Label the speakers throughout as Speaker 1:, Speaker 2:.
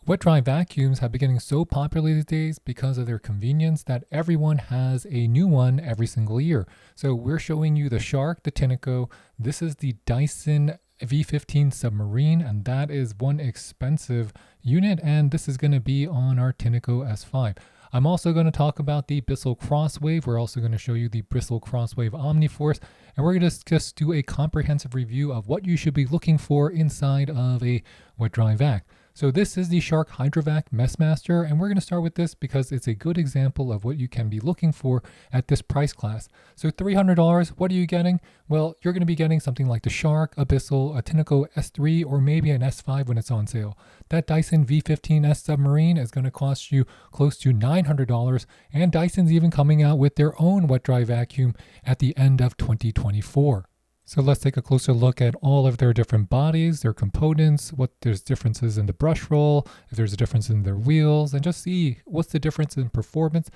Speaker 1: Wet dry vacuums have been getting so popular these days because of their convenience that everyone has a new one every single year. So we're showing you the Shark, the Tineco. This is the Dyson V15 Submarine, and that is one expensive unit, and this is going to be on our Tineco S5. I'm also going to talk about the Bissell Crosswave. We're also going to show you the Bissell Crosswave Omniforce, and we're going to just do a comprehensive review of what you should be looking for inside of a wet dry vac. So this is the Shark Hydrovac Messmaster, and we're going to start with this because it's a good example of what you can be looking for at this price class. So $300, what are you getting? Well, you're going to be getting something like the Shark, a Bissell, a Tineco S3, or maybe an S5 when it's on sale. That Dyson V15S Submarine is going to cost you close to $900, and Dyson's even coming out with their own wet dry vacuum at the end of 2024. So let's take a closer look at all of their different bodies, their components, what there's differences in the brush roll, if there's a difference in their wheels, and just see what's the difference in performance.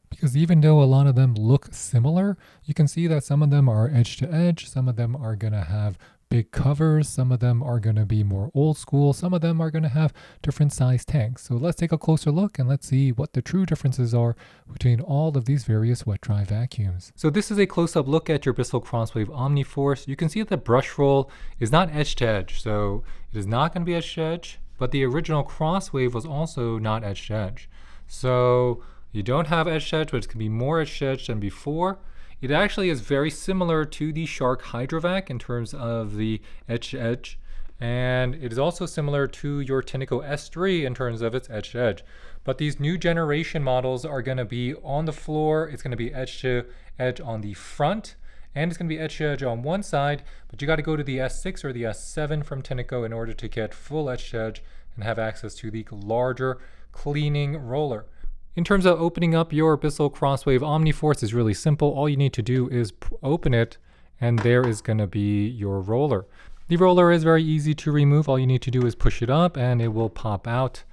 Speaker 1: Because even though a lot of them look similar, you can see that some of them are edge to edge, some of them are going to have big covers, some of them are going to be more old school, some of them are going to have different size tanks. So let's take a closer look and let's see what the true differences are between all of these various wet dry vacuums. So this is a close-up look at your Bissell Crosswave Omniforce. You can see that the brush roll is not edge to edge, so it is not going to be edge to edge, but the original Crosswave was also not edge to edge. So you don't have edge to edge, but it's going to be more edge to edge than before. It actually is very similar to the Shark Hydrovac in terms of the edge to edge, and it is also similar to your Tineco S3 in terms of its edge to edge. But these new generation models are going to be on the floor, it's going to be edge to edge on the front, and it's going to be edge to edge on one side, but you got to go to the S6 or the S7 from Tineco in order to get full edge to edge and have access to the larger cleaning roller. In terms of opening up your Bissell Crosswave Omniforce is really simple. All you need to do is open it, and there is going to be your roller. The roller is very easy to remove. All you need to do is push it up and it will pop out.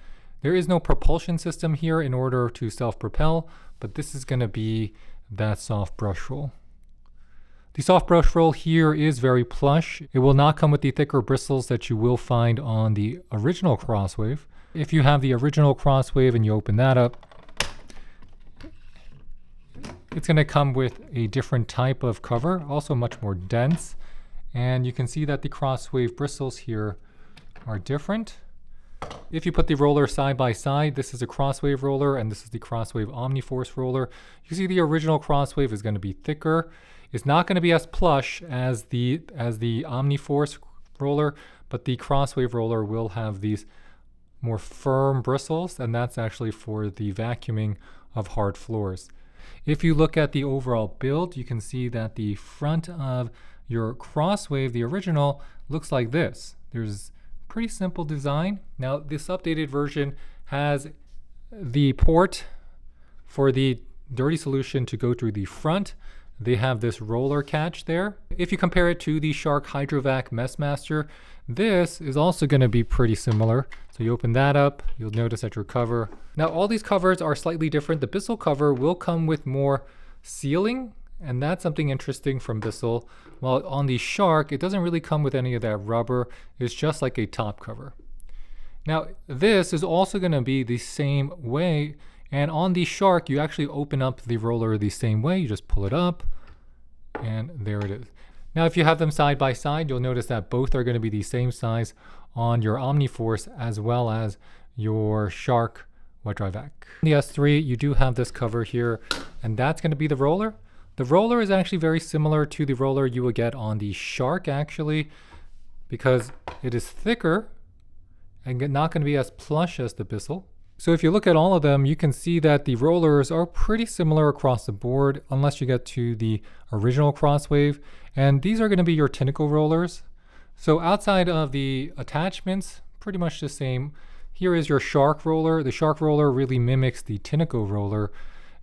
Speaker 1: There is no propulsion system here in order to self-propel, but this is going to be that soft brush roll. The soft brush roll here is very plush. It will not come with the thicker bristles that you will find on the original Crosswave. If you have the original Crosswave and you open that up, it's going to come with a different type of cover, also much more dense. And you can see that the Crosswave bristles here are different. If you put the roller side by side, this is a Crosswave roller and this is the Crosswave Omniforce roller. You see the original Crosswave is going to be thicker. It's not going to be as plush as the Omniforce roller, but the Crosswave roller will have these more firm bristles, and that's actually for the vacuuming of hard floors. If you look at the overall build, you can see that the front of your Crosswave, the original, looks like this. There's pretty simple design. Now, this updated version has the port for the dirty solution to go through the front. They have this roller catch there. If you compare it to the Shark Hydrovac Messmaster, this is also going to be pretty similar. So you open that up, you'll notice that your cover. Now all these covers are slightly different. The Bissell cover will come with more sealing, and that's something interesting from Bissell. While on the Shark, it doesn't really come with any of that rubber. It's just like a top cover. Now this is also going to be the same way, and on the Shark, you actually open up the roller the same way. You just pull it up, and there it is. Now, if you have them side by side, you'll notice that both are going to be the same size on your Omniforce as well as your Shark wet dry vac. The S3, you do have this cover here, and that's going to be the roller. The roller is actually very similar to the roller you will get on the Shark, actually, because it is thicker and not going to be as plush as the Bissell. So if you look at all of them, you can see that the rollers are pretty similar across the board, unless you get to the original Crosswave. And these are going to be your Tineco rollers. So outside of the attachments, pretty much the same. Here is your Shark roller. The Shark roller really mimics the Tineco roller.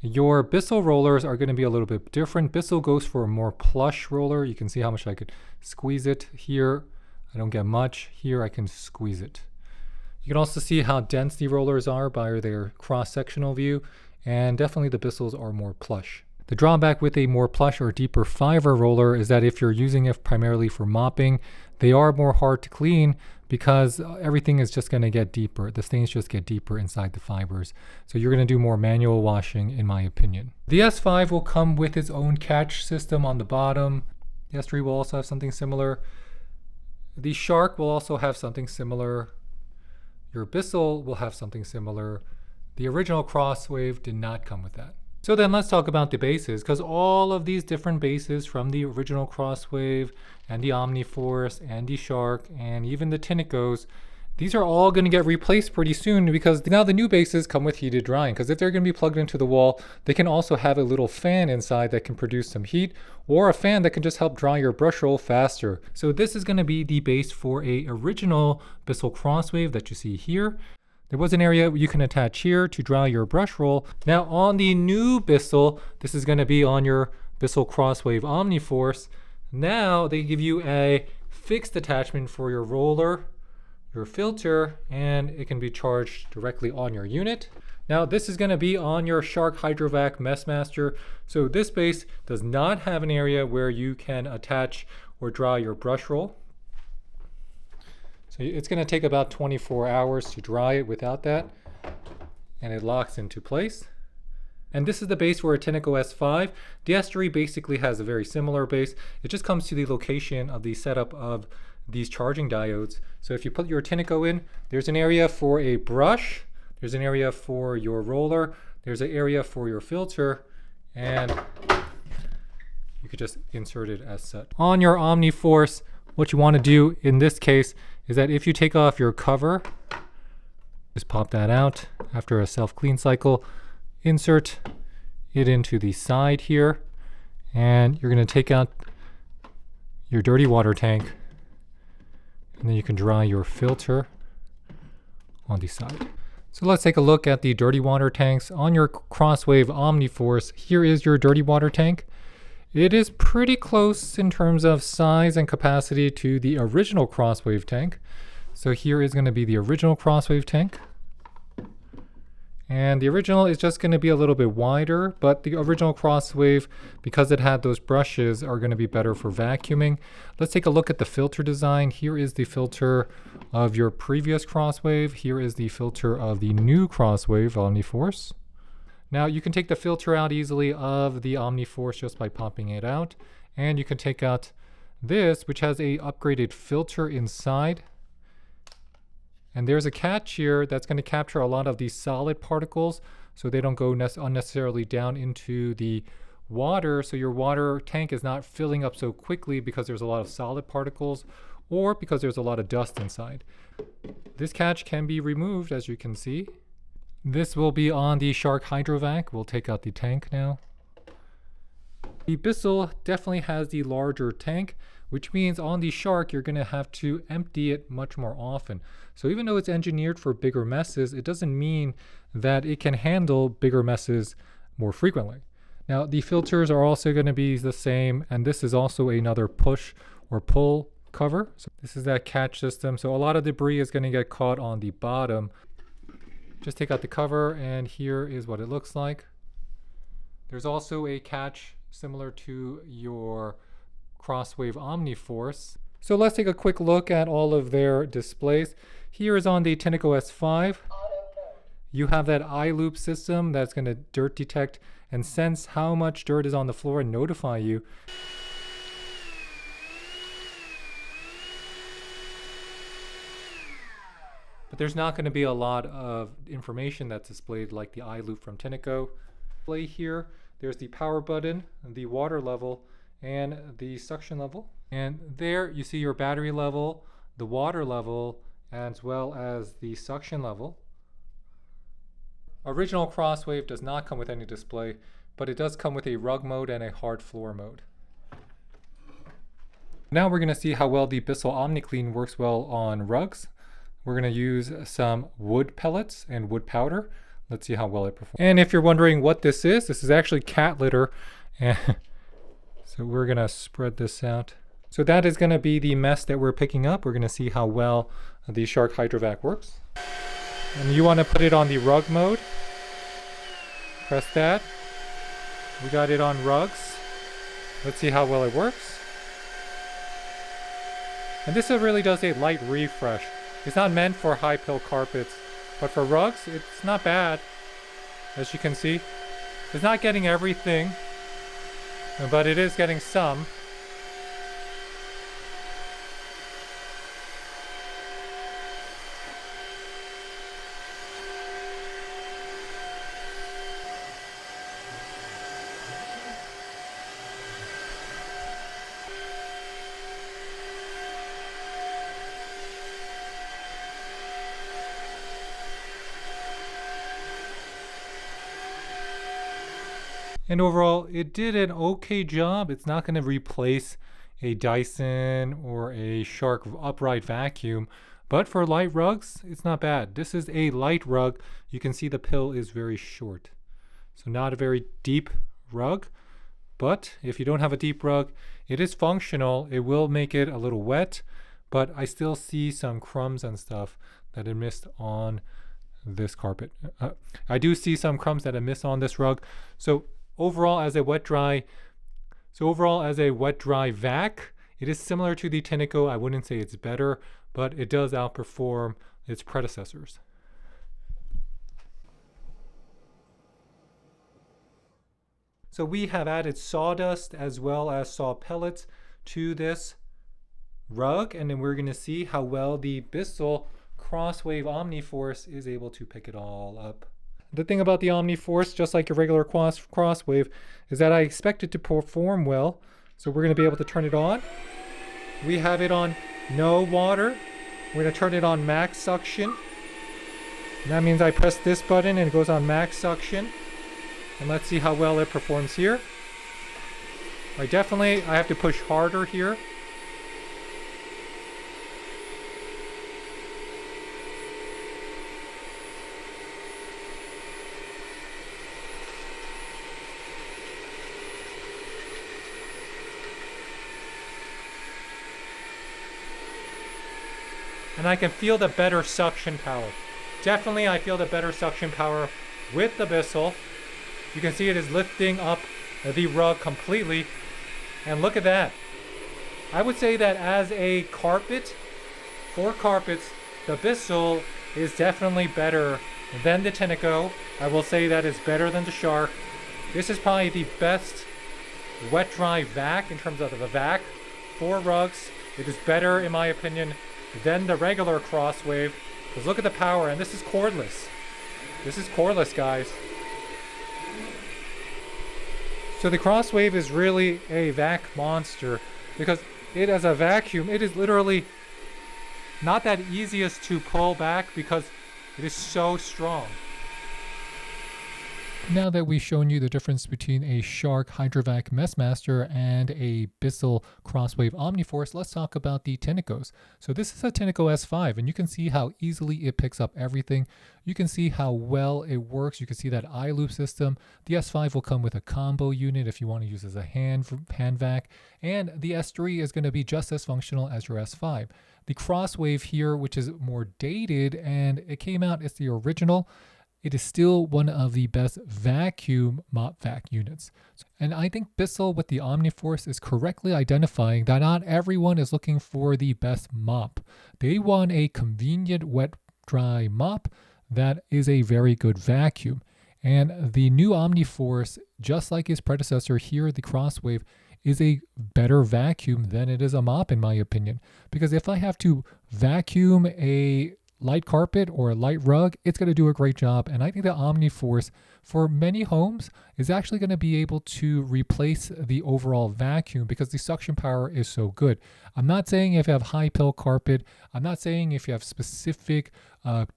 Speaker 1: Your Bissell rollers are going to be a little bit different. Bissell goes for a more plush roller. You can see how much I could squeeze it here. I don't get much. Here I can squeeze it. You can also see how dense the rollers are by their cross-sectional view, and definitely the Bissells are more plush. The drawback with a more plush or deeper fiber roller is that if you're using it primarily for mopping, they are more hard to clean because everything is just going to get deeper. The stains just get deeper inside the fibers. So you're going to do more manual washing, in my opinion. The S5 will come with its own catch system on the bottom. The S3 will also have something similar. The Shark will also have something similar. Your Bissell will have something similar. The original Crosswave did not come with that. So then let's talk about the bases, because all of these different bases from the original Crosswave and the Omniforce and the Shark and even the Tinecos, these are all going to get replaced pretty soon because now the new bases come with heated drying, because if they're going to be plugged into the wall, they can also have a little fan inside that can produce some heat, or a fan that can just help dry your brush roll faster. So this is going to be the base for a original Bissell Crosswave that you see here. There was an area you can attach here to dry your brush roll. Now on the new Bissell, this is going to be on your Bissell Crosswave Omniforce. Now they give you a fixed attachment for your roller, your filter, and it can be charged directly on your unit. Now this is going to be on your Shark Hydrovac Messmaster. So this base does not have an area where you can attach or dry your brush roll. So it's going to take about 24 hours to dry it without that, and it locks into place. And this is the base for a Tineco S5. The S3 basically has a very similar base. It just comes to the location of the setup of these charging diodes. So if you put your Tineco in, there's an area for a brush, there's an area for your roller, there's an area for your filter, and you could just insert it as such. On your Omniforce, what you want to do in this case is that if you take off your cover, just pop that out after a self-clean cycle, insert it into the side here, and you're going to take out your dirty water tank, and then you can dry your filter on the side. So let's take a look at the dirty water tanks. On your Crosswave Omniforce, here is your dirty water tank. It is pretty close in terms of size and capacity to the original Crosswave tank. So here is going to be the original Crosswave tank. And the original is just going to be a little bit wider, but the original Crosswave, because it had those brushes, are going to be better for vacuuming. Let's take a look at the filter design. Here is the filter of your previous Crosswave. Here is the filter of the new Crosswave Omniforce. Now you can take the filter out easily of the Omniforce just by popping it out. And you can take out this, which has a upgraded filter inside. And there's a catch here that's going to capture a lot of these solid particles so they don't go unnecessarily down into the water. So your water tank is not filling up so quickly because there's a lot of solid particles or because there's a lot of dust inside. This catch can be removed, as you can see. This will be on the Shark Hydrovac. We'll take out the tank now. The Bissell definitely has the larger tank, which means on the Shark, you're going to have to empty it much more often. So even though it's engineered for bigger messes, it doesn't mean that it can handle bigger messes more frequently. Now, the filters are also going to be the same, and this is also another push or pull cover. So this is that catch system. So a lot of debris is going to get caught on the bottom. Just take out the cover, and here is what it looks like. There's also a catch similar to your Crosswave Omniforce. So let's take a quick look at all of their displays. Here is on the Tineco S5. You have that eye loop system that's going to dirt detect and sense how much dirt is on the floor and notify you. But there's not going to be a lot of information that's displayed like the eye loop from Tineco. Here, there's the power button, the water level, and the suction level. And there you see your battery level, the water level, as well as the suction level. Original Crosswave does not come with any display, but it does come with a rug mode and a hard floor mode. Now we're going to see how well the Bissell OmniClean works well on rugs. We're going to use some wood pellets and wood powder. Let's see how well it performs. And if you're wondering what this is actually cat litter. So we're going to spread this out. So that is going to be the mess that we're picking up. We're going to see how well the Shark Hydrovac works. And you want to put it on the rug mode. Press that. We got it on rugs. Let's see how well it works. And this really does a light refresh. It's not meant for high pill carpets, but for rugs, it's not bad. As you can see, it's not getting everything, but it is getting some. And overall, it did an okay job. It's not going to replace a Dyson or a Shark upright vacuum, but for light rugs, it's not bad. This is a light rug. You can see the pill is very short. So not a very deep rug, but if you don't have a deep rug, it is functional. It will make it a little wet, but I still see some crumbs and stuff that it missed on this carpet. I do see some crumbs that I missed on this rug. So overall as a wet dry vac, it is similar to the Tineco. I wouldn't say it's better, but it does outperform its predecessors. So we have added sawdust as well as saw pellets to this rug, and then we're going to see how well the Bissell Crosswave Omniforce is able to pick it all up. The thing about the Omniforce, just like your regular Crosswave, is that I expect it to perform well. So we're going to be able to turn it on. We have it on no water. We're going to turn it on max suction. And that means I press this button and it goes on max suction. And let's see how well it performs here. I have to push harder here. And I can feel the better suction power. Definitely I feel the better suction power with the Bissell. You can see it is lifting up the rug completely. And look at that. I would say that as a carpet, for carpets, the Bissell is definitely better than the Tineco. I will say that it's better than the Shark. This is probably the best wet dry vac in terms of the vac for rugs. It is better, in my opinion, than the regular Crosswave. Because look at the power, and this is cordless. This is cordless, guys. So the Crosswave is really a vac monster because it, as a vacuum, it is literally not that easiest to pull back because it is so strong. Now that we've shown you the difference between a Shark Hydrovac Messmaster and a Bissell Crosswave Omniforce, let's talk about the Tinecos. So this is a Tineco S5, and you can see how easily it picks up everything. You can see how well it works. You can see that eye loop system. The S5 will come with a combo unit if you want to use as a hand vac, and the S3 is going to be just as functional as your S5. The Crosswave here, which is more dated, and it came out as the original, it is still one of the best vacuum mop vac units. And I think Bissell with the Omniforce is correctly identifying that not everyone is looking for the best mop. They want a convenient wet dry mop that is a very good vacuum. And the new Omniforce, just like its predecessor here, the Crosswave, is a better vacuum than it is a mop in my opinion. Because if I have to vacuum a light carpet or a light rug, it's going to do a great job. And I think the Omniforce for many homes is actually going to be able to replace the overall vacuum because the suction power is so good. I'm not saying if you have high pill carpet, I'm not saying if you have specific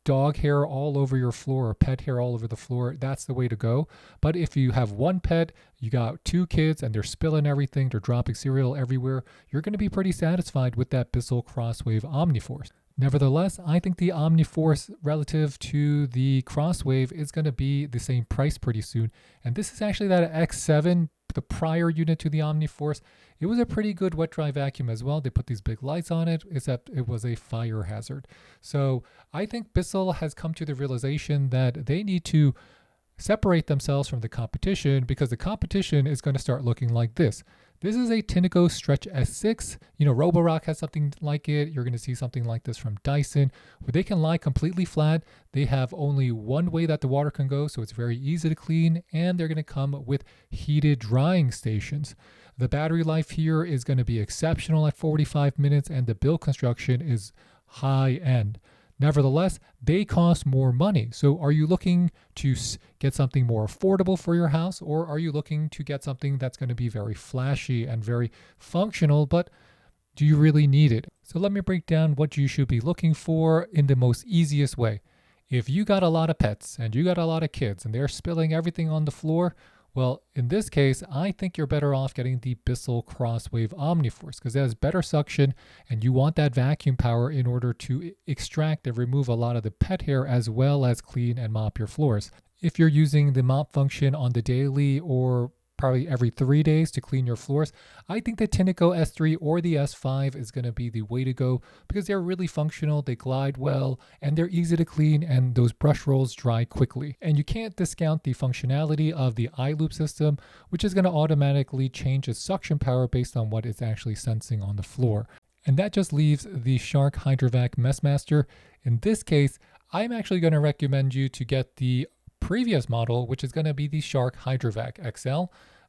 Speaker 1: dog hair all over your floor or pet hair all over the floor, that's the way to go. But if you have one pet, you got two kids and they're spilling everything, they're dropping cereal everywhere, you're going to be pretty satisfied with that Bissell Crosswave Omniforce. Nevertheless, I think the Omniforce relative to the Crosswave is going to be the same price pretty soon. And this is actually that X7, the prior unit to the Omniforce. It was a pretty good wet dry vacuum as well. They put these big lights on it, except it was a fire hazard. So I think Bissell has come to the realization that they need to separate themselves from the competition because the competition is going to start looking like this. This is a Tineco Stretch S6. You know, Roborock has something like it. You're going to see something like this from Dyson, where they can lie completely flat. They have only one way that the water can go, so it's very easy to clean, and they're going to come with heated drying stations. The battery life here is going to be exceptional at 45 minutes, and the build construction is high end. Nevertheless, they cost more money. So are you looking to get something more affordable for your house, or are you looking to get something that's going to be very flashy and very functional, but do you really need it? So let me break down what you should be looking for in the most easiest way. If you got a lot of pets and you got a lot of kids and they're spilling everything on the floor, well, in this case, I think you're better off getting the Bissell Crosswave Omniforce because it has better suction and you want that vacuum power in order to extract and remove a lot of the pet hair as well as clean and mop your floors. If you're using the mop function on the daily or probably every 3 days to clean your floors, I think the Tineco S3 or the S5 is going to be the way to go because they're really functional, they glide well, and they're easy to clean, and those brush rolls dry quickly. And you can't discount the functionality of the iLoop system, which is going to automatically change its suction power based on what it's actually sensing on the floor. And that just leaves the Shark Hydrovac Messmaster. In this case, I'm actually going to recommend you to get the previous model, which is going to be the Shark Hydrovac XL.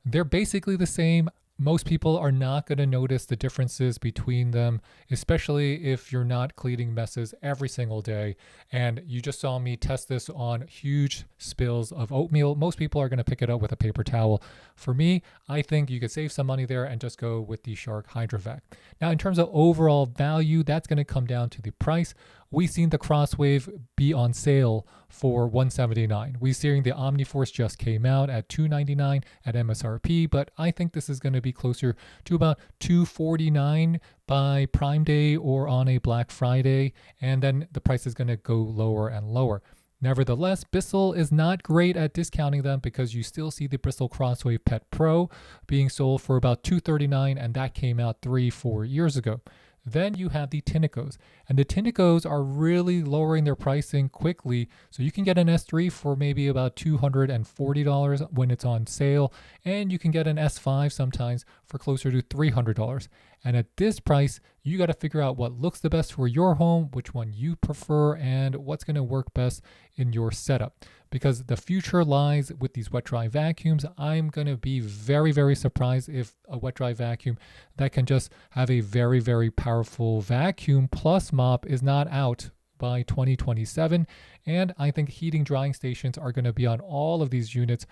Speaker 1: They're basically the same. Most people are not going to notice the differences between them, especially if you're not cleaning messes every single day. And you just saw me test this on huge spills of oatmeal. Most people are going to pick it up with a paper towel. For me, I think you could save some money there and just go with the Shark Hydrovac. Now, in terms of overall value, that's going to come down to the price. We've seen the Crosswave be on sale for $179. We've seen the Omniforce just came out at $299 at MSRP, but I think this is going to be closer to about $249 by Prime Day or on a Black Friday, and then the price is going to go lower and lower. Nevertheless, Bissell is not great at discounting them because you still see the Bissell Crosswave Pet Pro being sold for about $239, and that came out 3-4 years ago. Then you have the Tinecos, and the Tinecos are really lowering their pricing quickly. So you can get an S3 for maybe about $240 when it's on sale, and you can get an S5 sometimes for closer to $300. And at this price, you got to figure out what looks the best for your home, which one you prefer, and what's going to work best in your setup. Because the future lies with these wet dry vacuums. I'm going to be very, very surprised if a wet dry vacuum that can just have a very, very powerful vacuum plus mop is not out by 2027. And I think heating drying stations are going to be on all of these units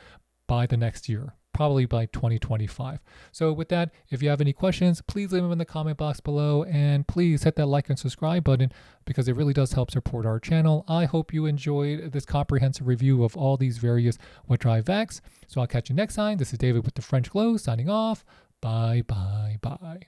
Speaker 1: by the next year, probably by 2025. So with that, if you have any questions, please leave them in the comment box below, and please hit that like and subscribe button because it really does help support our channel. I hope you enjoyed this comprehensive review of all these various wet dry vacs. So I'll catch you next time. This is David with the French Glow signing off. Bye, bye, bye.